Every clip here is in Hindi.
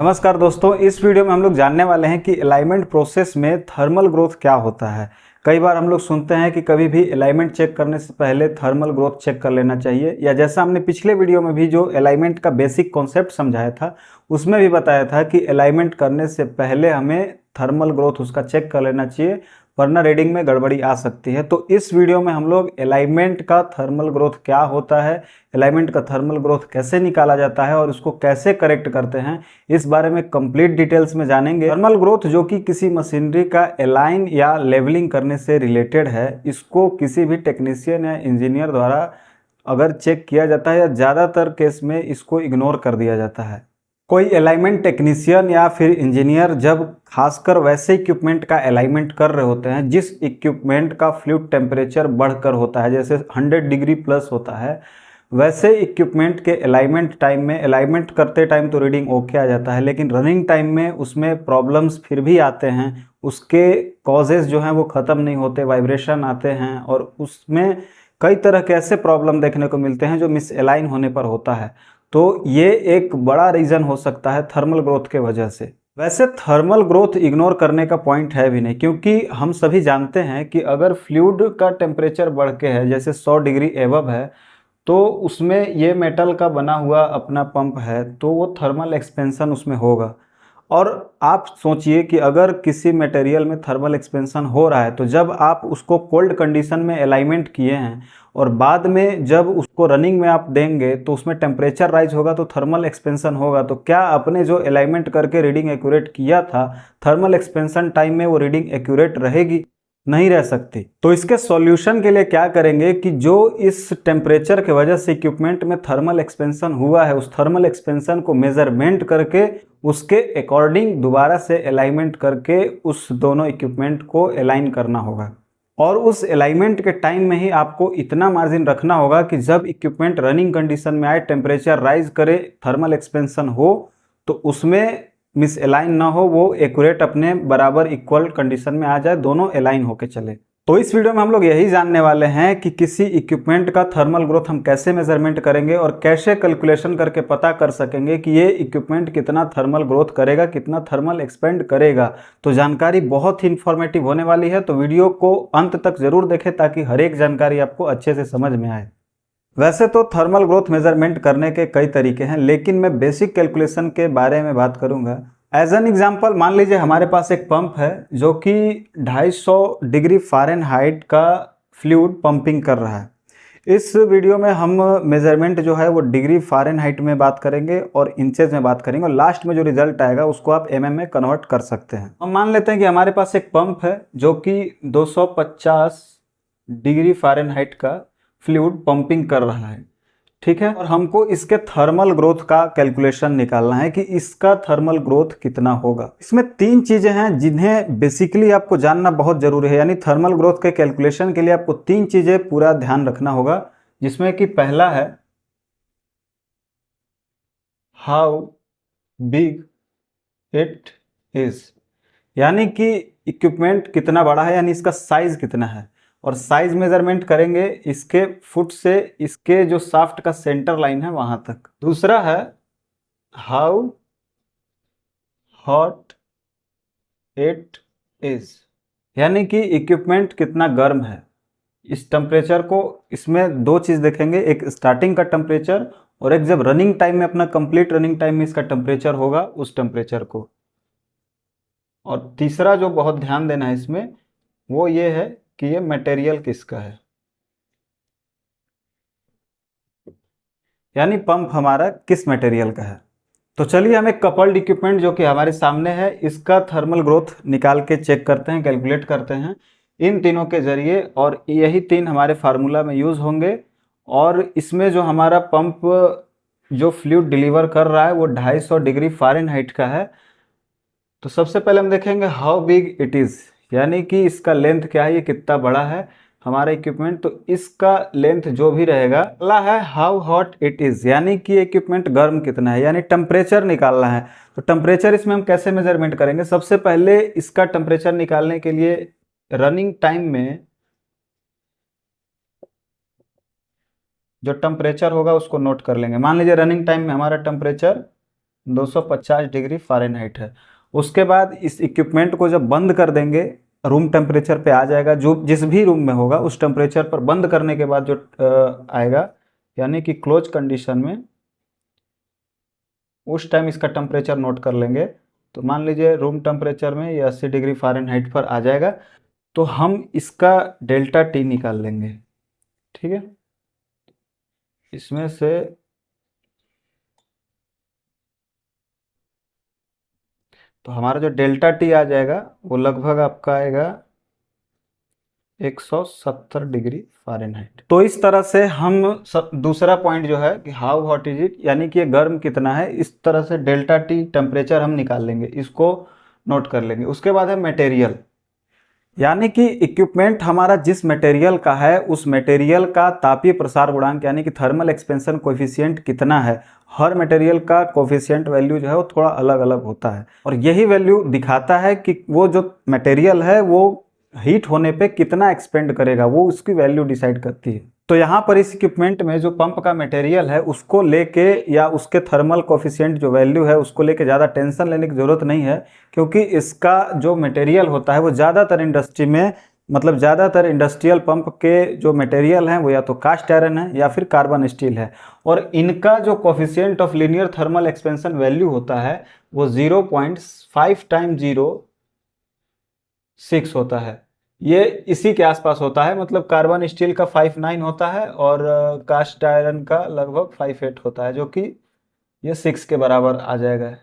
नमस्कार दोस्तों, इस वीडियो में हम लोग जानने वाले हैं कि अलाइनमेंट प्रोसेस में थर्मल ग्रोथ क्या होता है। कई बार हम लोग सुनते हैं कि कभी भी अलाइनमेंट चेक करने से पहले थर्मल ग्रोथ चेक कर लेना चाहिए, या जैसा हमने पिछले वीडियो में भी जो अलाइनमेंट का बेसिक कॉन्सेप्ट समझाया था उसमें भी बताया था कि अलाइनमेंट करने से पहले हमें थर्मल ग्रोथ उसका चेक कर लेना चाहिए, वरना रीडिंग में गड़बड़ी आ सकती है। तो इस वीडियो में हम लोग अलाइनमेंट का थर्मल ग्रोथ क्या होता है, अलाइनमेंट का थर्मल ग्रोथ कैसे निकाला जाता है और उसको कैसे करेक्ट करते हैं, इस बारे में कंप्लीट डिटेल्स में जानेंगे। थर्मल ग्रोथ जो कि किसी मशीनरी का अलाइन या लेवलिंग करने से रिलेटेड है, इसको किसी भी टेक्नीशियन या इंजीनियर द्वारा अगर चेक किया जाता है या ज़्यादातर केस में इसको इग्नोर कर दिया जाता है। कोई अलाइनमेंट टेक्नीशियन या फिर इंजीनियर जब खासकर वैसे इक्विपमेंट का अलाइनमेंट कर रहे होते हैं जिस इक्विपमेंट का फ्लूइड टेम्परेचर बढ़कर होता है, जैसे 100 डिग्री प्लस होता है, वैसे इक्विपमेंट के अलाइनमेंट टाइम में अलाइनमेंट करते टाइम तो रीडिंग ओके आ जाता है, लेकिन रनिंग टाइम में उसमें प्रॉब्लम्स फिर भी आते हैं। उसके कॉजेज़ जो हैं वो ख़त्म नहीं होते, वाइब्रेशन आते हैं और उसमें कई तरह के ऐसे प्रॉब्लम देखने को मिलते हैं जो मिस अलाइन होने पर होता है। तो ये एक बड़ा रीज़न हो सकता है थर्मल ग्रोथ के वजह से। वैसे थर्मल ग्रोथ इग्नोर करने का पॉइंट है भी नहीं, क्योंकि हम सभी जानते हैं कि अगर फ्लूइड का टेम्परेचर बढ़ के है, जैसे 100 डिग्री एबव है, तो उसमें ये मेटल का बना हुआ अपना पंप है, तो वो थर्मल एक्सपेंशन उसमें होगा। और आप सोचिए कि अगर किसी मटेरियल में थर्मल एक्सपेंशन हो रहा है, तो जब आप उसको कोल्ड कंडीशन में अलाइनमेंट किए हैं और बाद में जब उसको रनिंग में आप देंगे तो उसमें टेम्परेचर राइज होगा, तो थर्मल एक्सपेंशन होगा। तो क्या आपने जो अलाइनमेंट करके रीडिंग एक्यूरेट किया था, थर्मल एक्सपेंशन टाइम में वो रीडिंग एक्यूरेट रहेगी? नहीं रह सकती। तो इसके सॉल्यूशन के लिए क्या करेंगे कि जो इस टेम्परेचर के वजह से इक्विपमेंट में थर्मल एक्सपेंशन हुआ है, उस थर्मल एक्सपेंशन को मेजरमेंट करके उसके अकॉर्डिंग दोबारा से अलाइनमेंट करके उस दोनों इक्विपमेंट को अलाइन करना होगा। और उस अलाइनमेंट के टाइम में ही आपको इतना मार्जिन रखना होगा कि जब इक्विपमेंट रनिंग कंडीशन में आए, टेम्परेचर राइज करे, थर्मल एक्सपेंशन हो, तो उसमें मिस अलाइन ना हो, वो एक्यूरेट अपने बराबर इक्वल कंडीशन में आ जाए, दोनों अलाइन होके चले। तो इस वीडियो में हम लोग यही जानने वाले हैं कि किसी इक्विपमेंट का थर्मल ग्रोथ हम कैसे मेजरमेंट करेंगे और कैसे कैलकुलेशन करके पता कर सकेंगे कि ये इक्विपमेंट कितना थर्मल ग्रोथ करेगा, कितना थर्मल एक्सपेंड करेगा। तो जानकारी बहुत ही इंफॉर्मेटिव होने वाली है, तो वीडियो को अंत तक जरूर देखें ताकि हर एक जानकारी आपको अच्छे से समझ में आए। वैसे तो थर्मल ग्रोथ मेजरमेंट करने के कई तरीके हैं, लेकिन मैं बेसिक कैलकुलेशन के बारे में बात करूंगा। एज एन एग्जांपल मान लीजिए हमारे पास एक पंप है जो कि 250 डिग्री फ़ारेनहाइट का फ्लूइड पंपिंग कर रहा है। इस वीडियो में हम मेजरमेंट जो है वो डिग्री फ़ारेनहाइट में बात करेंगे और इंचेज में बात करेंगे, और लास्ट में जो रिजल्ट आएगा उसको आप एमएम में कन्वर्ट कर सकते हैं। हम मान लेते हैं कि हमारे पास एक पंप है जो कि 250 डिग्री फ़ारेनहाइट का फ्लूइड पंपिंग कर रहा है, ठीक है। और हमको इसके थर्मल ग्रोथ का कैलकुलेशन निकालना है कि इसका थर्मल ग्रोथ कितना होगा। इसमें तीन चीजें हैं जिन्हें बेसिकली आपको जानना बहुत जरूरी है, यानी थर्मल ग्रोथ के कैलकुलेशन के लिए आपको तीन चीजें पूरा ध्यान रखना होगा, जिसमें कि पहला है हाउ बिग इट इज, यानी कि इक्विपमेंट कितना बड़ा है, यानी इसका साइज कितना है। और साइज मेजरमेंट करेंगे इसके फुट से इसके जो शाफ्ट का सेंटर लाइन है वहां तक। दूसरा है हाउ हॉट इट इज, यानी कि इक्विपमेंट कितना गर्म है। इस टेम्परेचर को, इसमें दो चीज देखेंगे, एक स्टार्टिंग का टेम्परेचर और एक जब रनिंग टाइम में, अपना कंप्लीट रनिंग टाइम में इसका टेम्परेचर होगा, उस टेम्परेचर को। और तीसरा जो बहुत ध्यान देना है इसमें वो ये है कि ये मटेरियल किसका है, यानी पंप हमारा किस मटेरियल का है। तो चलिए हम एक कपल्ड इक्विपमेंट जो कि हमारे सामने है, इसका थर्मल ग्रोथ निकाल के चेक करते हैं, कैलकुलेट करते हैं इन तीनों के जरिए, और यही तीन हमारे फार्मूला में यूज होंगे। और इसमें जो हमारा पंप जो फ्लूइड डिलीवर कर रहा है वो 250 डिग्री फ़ारेनहाइट का है। तो सबसे पहले हम देखेंगे हाउ बिग इट इज़, यानी कि इसका लेंथ क्या है, ये कितना बड़ा है हमारा इक्विपमेंट। तो इसका लेंथ जो भी रहेगा, अगला है हाउ हॉट इट इज़, यानी कि इक्विपमेंट गर्म कितना है, यानी टेम्परेचर निकालना है। तो टेम्परेचर इसमें हम कैसे मेजरमेंट करेंगे, सबसे पहले इसका टेम्परेचर निकालने के लिए रनिंग टाइम में जो टेम्परेचर होगा उसको नोट कर लेंगे। मान लीजिए रनिंग टाइम में हमारा टेम्परेचर 250 डिग्री फ़ारेनहाइट है। उसके बाद इस इक्विपमेंट को जब बंद कर देंगे, रूम टेम्परेचर पे आ जाएगा, जो जिस भी रूम में होगा उस टेम्परेचर पर बंद करने के बाद जो आएगा, यानी कि क्लोज कंडीशन में, उस टाइम इसका टेम्परेचर नोट कर लेंगे। तो मान लीजिए रूम टेम्परेचर में ये 80 डिग्री फ़ारेनहाइट पर आ जाएगा, तो हम इसका डेल्टा टी निकाल लेंगे। ठीक है, इसमें से तो हमारा जो डेल्टा टी आ जाएगा वो लगभग आपका आएगा 170 डिग्री फ़ारेनहाइट। तो इस तरह से हम दूसरा पॉइंट जो है कि हाउ हॉट इज इट, यानी कि ये गर्म कितना है, इस तरह से डेल्टा टी टेम्परेचर हम निकाल लेंगे, इसको नोट कर लेंगे। उसके बाद है मटेरियल, यानी कि इक्विपमेंट हमारा जिस मटेरियल का है उस मटेरियल का तापीय प्रसार गुणांक यानी कि थर्मल एक्सपेंशन कोएफिशिएंट कितना है। हर मटेरियल का कोएफिशिएंट वैल्यू जो है वो थोड़ा अलग अलग होता है, और यही वैल्यू दिखाता है कि वो जो मटेरियल है वो हीट होने पे कितना एक्सपेंड करेगा, वो उसकी वैल्यू डिसाइड करती है। तो यहाँ पर इस इक्विपमेंट में जो पंप का मटेरियल है उसको लेके या उसके थर्मल कोएफिशिएंट जो वैल्यू है उसको लेके ज़्यादा टेंशन लेने की ज़रूरत नहीं है, क्योंकि इसका जो मटेरियल होता है वो ज़्यादातर इंडस्ट्री में, मतलब ज़्यादातर इंडस्ट्रियल पंप के जो मटेरियल हैं वो या तो कास्ट आयरन है या फिर कार्बन स्टील है, और इनका जो coefficient of linear thermal expansion value होता है वो 0.5 टाइम 0.6 होता है। ये इसी के आसपास होता है, मतलब कार्बन स्टील का 5.9 होता है और कास्ट आयरन का लगभग 5.8 होता है, जो कि ये 6 के बराबर आ जाएगा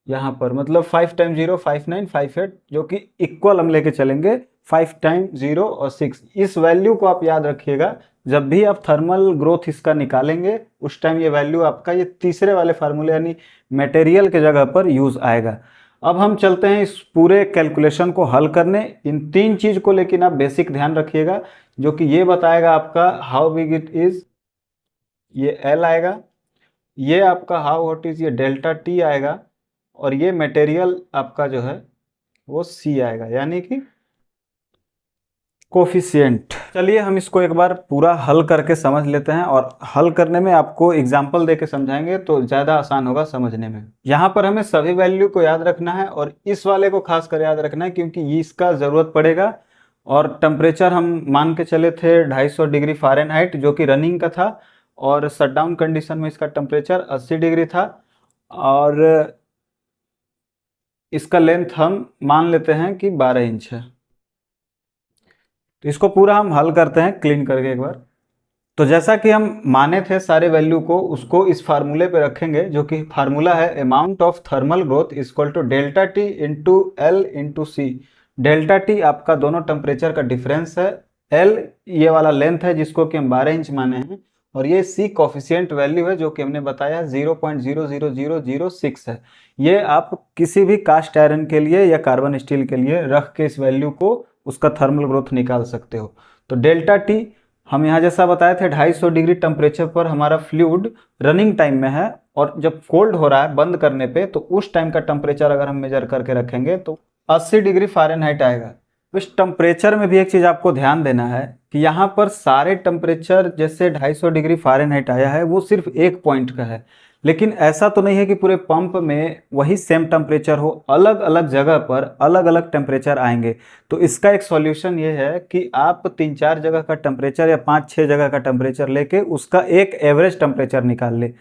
यहाँ पर। मतलब 5 टाइम 0 5.9 5.8, जो कि इक्वल हम लेके चलेंगे 5 टाइम 0 और 6। इस वैल्यू को आप याद रखिएगा, जब भी आप थर्मल ग्रोथ इसका निकालेंगे उस टाइम ये वैल्यू आपका ये तीसरे वाले फार्मूले यानी मटेरियल के जगह पर यूज आएगा। अब हम चलते हैं इस पूरे कैलकुलेशन को हल करने। इन तीन चीज को लेकिन आप बेसिक ध्यान रखिएगा, जो कि ये बताएगा आपका हाउ बिग इट इज, ये एल आएगा, ये आपका हाउ हॉट इज, ये डेल्टा टी आएगा, और ये मटेरियल आपका जो है वो सी आएगा, यानी कि कोफिशिएंट। चलिए हम इसको एक बार पूरा हल करके समझ लेते हैं, और हल करने में आपको एग्जाम्पल देके समझाएंगे तो ज़्यादा आसान होगा समझने में। यहाँ पर हमें सभी वैल्यू को याद रखना है, और इस वाले को खास कर याद रखना है क्योंकि इसका ज़रूरत पड़ेगा। और टेम्परेचर हम मान के चले थे 250 डिग्री फ़ारेनहाइट जो कि रनिंग का था, और शटडाउन कंडीशन में इसका टेम्परेचर 80 डिग्री था, और इसका लेंथ हम मान लेते हैं कि 12 इंच है। तो इसको पूरा हम हल करते हैं क्लीन करके एक बार। तो जैसा कि हम माने थे सारे वैल्यू को, उसको इस फार्मूले पे रखेंगे, जो कि फार्मूला है amount of thermal growth equal to delta T into L into C. Delta T आपका दोनों टेम्परेचर का डिफरेंस है, एल ये वाला लेंथ है जिसको कि हम 12 इंच माने हैं, और ये सी कोफिशिएंट वैल्यू है जो कि हमने बताया 0.00006 है। ये आप किसी भी कास्ट आयरन के लिए या कार्बन स्टील के लिए रख के इस वैल्यू को उसका थर्मल ग्रोथ निकाल सकते हो। तो डेल्टा टी हम यहाँ जैसा बताए थे 250 डिग्री टेम्परेचर पर हमारा फ्लूइड रनिंग टाइम में है, और जब कोल्ड हो रहा है बंद करने पे तो उस टाइम का टेम्परेचर अगर हम मेजर करके रखेंगे तो 80 डिग्री फ़ारेनहाइट आएगा। इस टेम्परेचर में भी एक चीज़ आपको ध्यान देना है कि यहाँ पर सारे टेम्परेचर जैसे 250 डिग्री फ़ारेनहाइट आया है वो सिर्फ एक पॉइंट का है, लेकिन ऐसा तो नहीं है कि पूरे पंप में वही सेम टेम्परेचर हो, अलग अलग जगह पर अलग अलग टेम्परेचर आएंगे। तो इसका एक सॉल्यूशन ये है कि आप 3-4 जगह का टेम्परेचर या 5-6 जगह का टेम्परेचर लेके उसका एक एवरेज टेम्परेचर निकाल ले।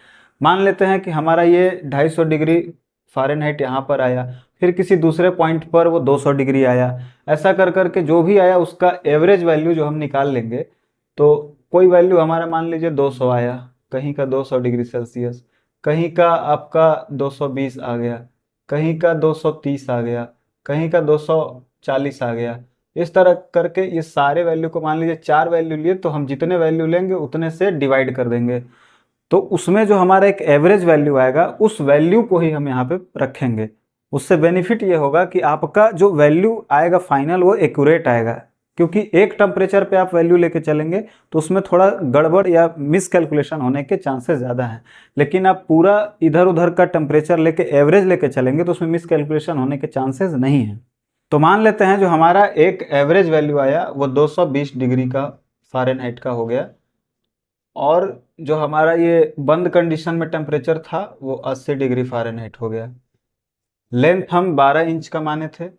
मान लेते हैं कि हमारा ये 250 डिग्री फ़ारेनहाइट यहाँ पर आया, फिर किसी दूसरे पॉइंट पर वो 200 डिग्री आया, ऐसा कर करके जो भी आया उसका एवरेज वैल्यू जो हम निकाल लेंगे। तो कोई वैल्यू हमारा मान लीजिए 200 आया, कहीं का 200 डिग्री सेल्सियस, कहीं का आपका 220 आ गया, कहीं का 230 आ गया, कहीं का 240 आ गया। इस तरह करके ये सारे वैल्यू को मान लीजिए 4 वैल्यू लिए, तो हम जितने वैल्यू लेंगे उतने से डिवाइड कर देंगे, तो उसमें जो हमारा एक एवरेज वैल्यू आएगा उस वैल्यू को ही हम यहाँ पे रखेंगे। उससे बेनिफिट ये होगा कि आपका जो वैल्यू आएगा फाइनल वो एक्यूरेट आएगा, क्योंकि एक टेम्परेचर पे आप वैल्यू लेके चलेंगे तो उसमें थोड़ा गड़बड़ या मिस कैलकुलेशन होने के चांसेस ज़्यादा हैं, लेकिन आप पूरा इधर उधर का टेम्परेचर लेके एवरेज लेके चलेंगे तो उसमें मिस कैलकुलेशन होने के चांसेस नहीं हैं। तो मान लेते हैं जो हमारा एक एवरेज वैल्यू आया वो 220 डिग्री का फ़ारेनहाइट का हो गया, और जो हमारा ये बंद कंडीशन में टेम्परेचर था वो 80 डिग्री फ़ारेनहाइट हो गया। लेंथ हम 12 इंच का माने थे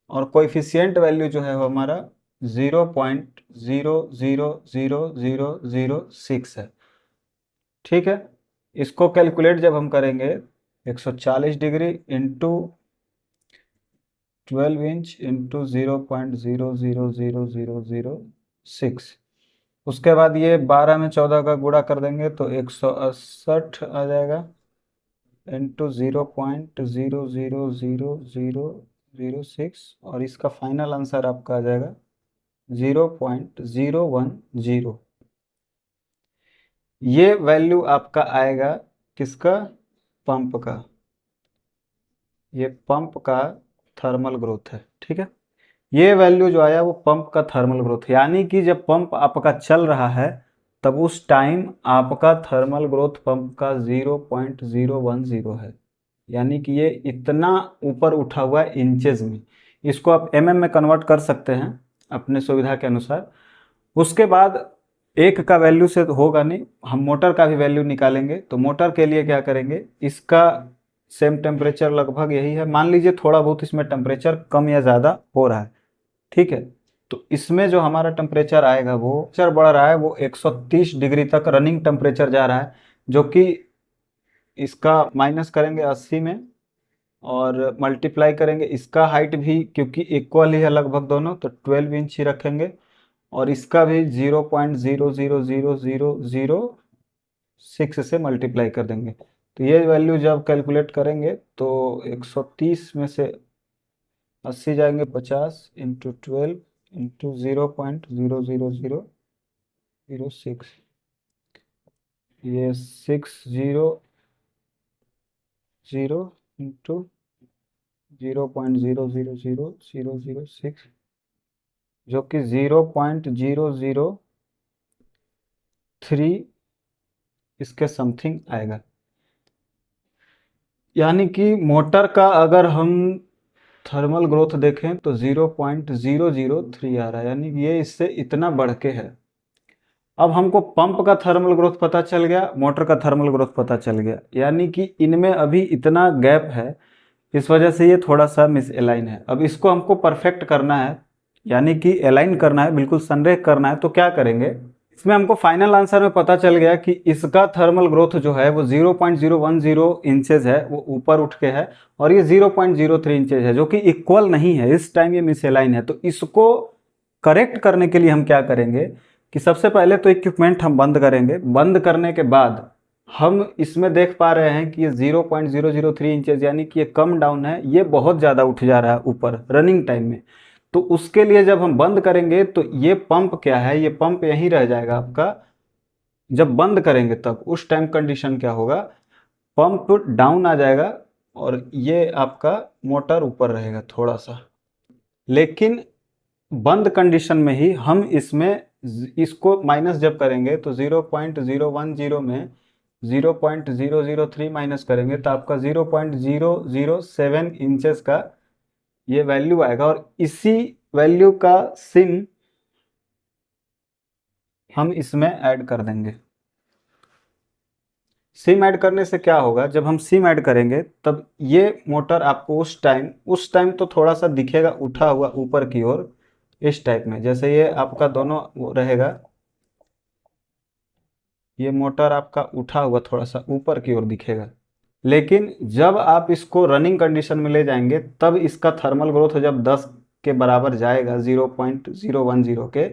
और कोएफिशिएंट वैल्यू जो है वो हमारा 0.0000006 है। ठीक है, इसको कैलकुलेट जब हम करेंगे 140 डिग्री इंटू 12 इंच इंटू 0.0000006, उसके बाद ये 12 में 14 का गुणा कर देंगे तो 168 आ जाएगा इंटू 0.0000006 और इसका फाइनल आंसर आपका आ जाएगा 0.010। ये वैल्यू आपका आएगा किसका? पंप का। ये पंप का थर्मल ग्रोथ है। ठीक है, ये वैल्यू जो आया वो पंप का थर्मल ग्रोथ, यानी कि जब पंप आपका चल रहा है तब उस टाइम आपका थर्मल ग्रोथ पंप का 0.010 है, यानी कि ये इतना ऊपर उठा हुआ है इंचेज में। इसको आप एमएम में कन्वर्ट कर सकते हैं अपने सुविधा के अनुसार। उसके बाद एक का वैल्यू से तो होगा नहीं, हम मोटर का भी वैल्यू निकालेंगे। तो मोटर के लिए क्या करेंगे, इसका सेम टेम्परेचर लगभग यही है, मान लीजिए थोड़ा बहुत इसमें टेम्परेचर कम या ज़्यादा हो रहा है। ठीक है, तो इसमें जो हमारा टेम्परेचर आएगा वो बढ़ रहा है, वो 130 डिग्री तक रनिंग टेम्परेचर जा रहा है, जो कि इसका माइनस करेंगे 80 में और मल्टीप्लाई करेंगे इसका हाइट भी, क्योंकि इक्वल ही है लगभग दोनों, तो 12 इंच ही रखेंगे और इसका भी 0.0000006 से मल्टीप्लाई कर देंगे। तो ये वैल्यू जब कैलकुलेट करेंगे तो 130 में से 80 जाएंगे, 50 इंटू 12 इंटू 0.00006, ये 600 इंटू 0.0000006, जो कि 0.003 इसके समथिंग आएगा। यानी कि मोटर का अगर हम थर्मल ग्रोथ देखें तो 0.003 आ रहा है, यानी कि ये इससे इतना बढ़ के है। अब हमको पंप का थर्मल ग्रोथ पता चल गया, मोटर का थर्मल ग्रोथ पता चल गया, यानी कि इनमें अभी इतना गैप है, इस वजह से ये थोड़ा सा मिस एलाइन है। अब इसको हमको परफेक्ट करना है, यानी कि एलाइन करना है, बिल्कुल संरेख करना है। तो क्या करेंगे, इसमें हमको फाइनल आंसर में पता चल गया कि इसका थर्मल ग्रोथ जो है वो 0.010 इंचेस है, वो ऊपर उठ के है, और ये 0.03 इंचेस है, जो कि इक्वल नहीं है। इस टाइम ये मिसअलाइन है। तो इसको करेक्ट करने के लिए हम क्या करेंगे कि सबसे पहले तो इक्विपमेंट हम बंद करेंगे। बंद करने के बाद हम इसमें देख पा रहे हैं कि ये 0.003 इंचेस, यानी कि ये कम डाउन है, ये बहुत ज़्यादा उठ जा रहा है ऊपर रनिंग टाइम में। तो उसके लिए जब हम बंद करेंगे तो ये पंप क्या है, ये पंप यहीं रह जाएगा आपका। जब बंद करेंगे तब उस टाइम कंडीशन क्या होगा, पंप डाउन आ जाएगा और ये आपका मोटर ऊपर रहेगा थोड़ा सा। लेकिन बंद कंडीशन में ही हम इसमें इसको माइनस जब करेंगे तो 0.010 में 0.003 माइनस करेंगे तो आपका 0.007 इंचेस का ये वैल्यू आएगा। और इसी वैल्यू का सिम हम इसमें ऐड कर देंगे। सिम ऐड करने से क्या होगा, जब हम सिम ऐड करेंगे तब ये मोटर आपको उस टाइम तो थोड़ा सा दिखेगा उठा हुआ ऊपर की ओर, इस टाइप में, जैसे ये आपका दोनों वो रहेगा, ये मोटर आपका उठा हुआ थोड़ा सा ऊपर की ओर दिखेगा। लेकिन जब आप इसको रनिंग कंडीशन में ले जाएंगे तब इसका थर्मल ग्रोथ जब 10 के बराबर जाएगा 0.010 के,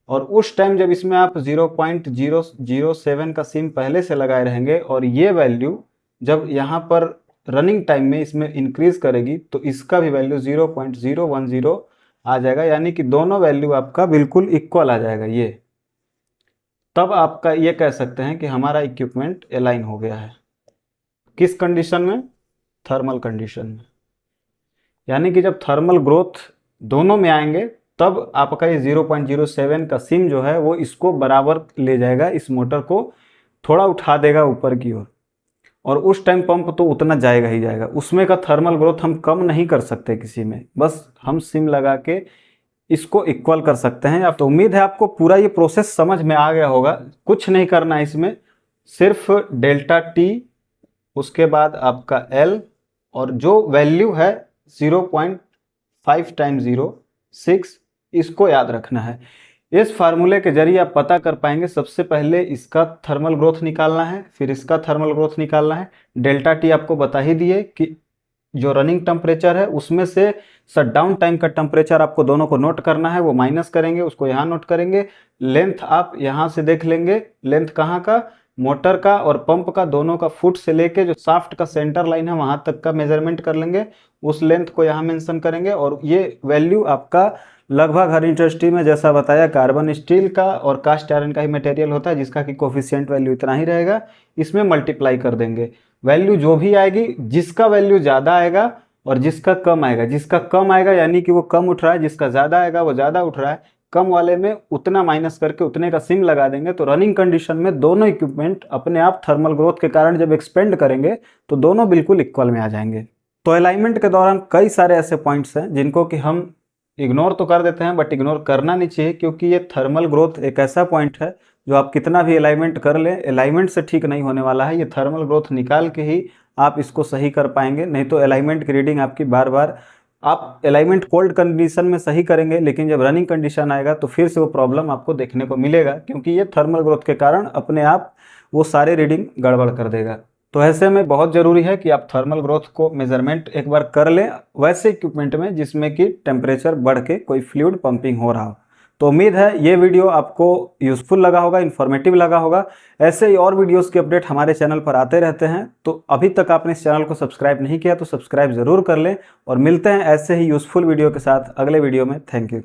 और उस टाइम जब इसमें आप 0.007 का सिम पहले से लगाए रहेंगे और ये वैल्यू जब यहाँ पर रनिंग टाइम में इसमें इंक्रीज करेगी तो इसका भी वैल्यू 0.010 आ जाएगा, यानी कि दोनों वैल्यू आपका बिल्कुल इक्वल आ जाएगा। ये तब आपका ये कह सकते हैं कि हमारा इक्विपमेंट अलाइन हो गया है। किस कंडीशन में, थर्मल कंडीशन में। यानी कि जब थर्मल ग्रोथ दोनों में आएंगे तब आपका ये 0.07 का सिम जो है वो इसको बराबर ले जाएगा, इस मोटर को थोड़ा उठा देगा ऊपर की ओर, और उस टाइम पंप तो उतना जाएगा ही जाएगा। उसमें का थर्मल ग्रोथ हम कम नहीं कर सकते किसी में, बस हम सिम लगा के इसको इक्वल कर सकते हैं। तो उम्मीद है आपको पूरा ये प्रोसेस समझ में आ गया होगा। कुछ नहीं करना है इसमें, सिर्फ डेल्टा टी, उसके बाद आपका एल, और जो वैल्यू है 0.5 टाइम्स 0.6, इसको याद रखना है। इस फार्मूले के जरिए आप पता कर पाएंगे, सबसे पहले इसका थर्मल ग्रोथ निकालना है, फिर इसका थर्मल ग्रोथ निकालना है। डेल्टा टी आपको बता ही दिए कि जो रनिंग टेम्परेचर है उसमें से शटडाउन टाइम का टेम्परेचर आपको दोनों को नोट करना है, वो माइनस करेंगे, उसको यहाँ नोट करेंगे। लेंथ आप यहाँ से देख लेंगे, लेंथ कहाँ का, मोटर का और पंप का, दोनों का फुट से लेके जो शाफ्ट का सेंटर लाइन है वहां तक का मेजरमेंट कर लेंगे, उस लेंथ को यहाँ मेंशन करेंगे। और ये वैल्यू आपका लगभग हर इंडस्ट्री में जैसा बताया कार्बन स्टील का और कास्ट आयरन का ही मटेरियल होता है जिसका कि कोफिशिएंट वैल्यू इतना ही रहेगा, इसमें मल्टीप्लाई कर देंगे। वैल्यू जो भी आएगी, जिसका वैल्यू ज़्यादा आएगा और जिसका कम आएगा, जिसका कम आएगा यानी कि वो कम उठ रहा है, जिसका ज़्यादा आएगा वो ज़्यादा उठ रहा है, कम वाले में उतना माइनस करके उतने का सिम लगा देंगे। तो रनिंग कंडीशन में दोनों इक्विपमेंट अपने आप थर्मल ग्रोथ के कारण जब एक्सपेंड करेंगे तो दोनों बिल्कुल इक्वल में आ जाएंगे। तो अलाइनमेंट के दौरान कई सारे ऐसे पॉइंट्स हैं जिनको कि हम इग्नोर तो कर देते हैं, बट इग्नोर करना नहीं चाहिए, क्योंकि ये थर्मल ग्रोथ एक ऐसा पॉइंट है जो आप कितना भी अलाइनमेंट कर लें, अलाइनमेंट से ठीक नहीं होने वाला है। ये थर्मल ग्रोथ निकाल के ही आप इसको सही कर पाएंगे, नहीं तो अलाइनमेंट की रीडिंग आपकी बार बार, आप अलाइनमेंट कोल्ड कंडीशन में सही करेंगे लेकिन जब रनिंग कंडीशन आएगा तो फिर से वो प्रॉब्लम आपको देखने को मिलेगा, क्योंकि ये थर्मल ग्रोथ के कारण अपने आप वो सारे रीडिंग गड़बड़ कर देगा। तो ऐसे में बहुत ज़रूरी है कि आप थर्मल ग्रोथ को मेजरमेंट एक बार कर लें वैसे इक्विपमेंट में जिसमें कि टेम्परेचर बढ़ के कोई फ्लूइड पंपिंग हो रहा हो। तो उम्मीद है ये वीडियो आपको यूज़फुल लगा होगा, इन्फॉर्मेटिव लगा होगा। ऐसे ही और वीडियोस के अपडेट हमारे चैनल पर आते रहते हैं, तो अभी तक आपने इस चैनल को सब्सक्राइब नहीं किया तो सब्सक्राइब ज़रूर कर लें, और मिलते हैं ऐसे ही यूज़फुल वीडियो के साथ अगले वीडियो में। Thank you.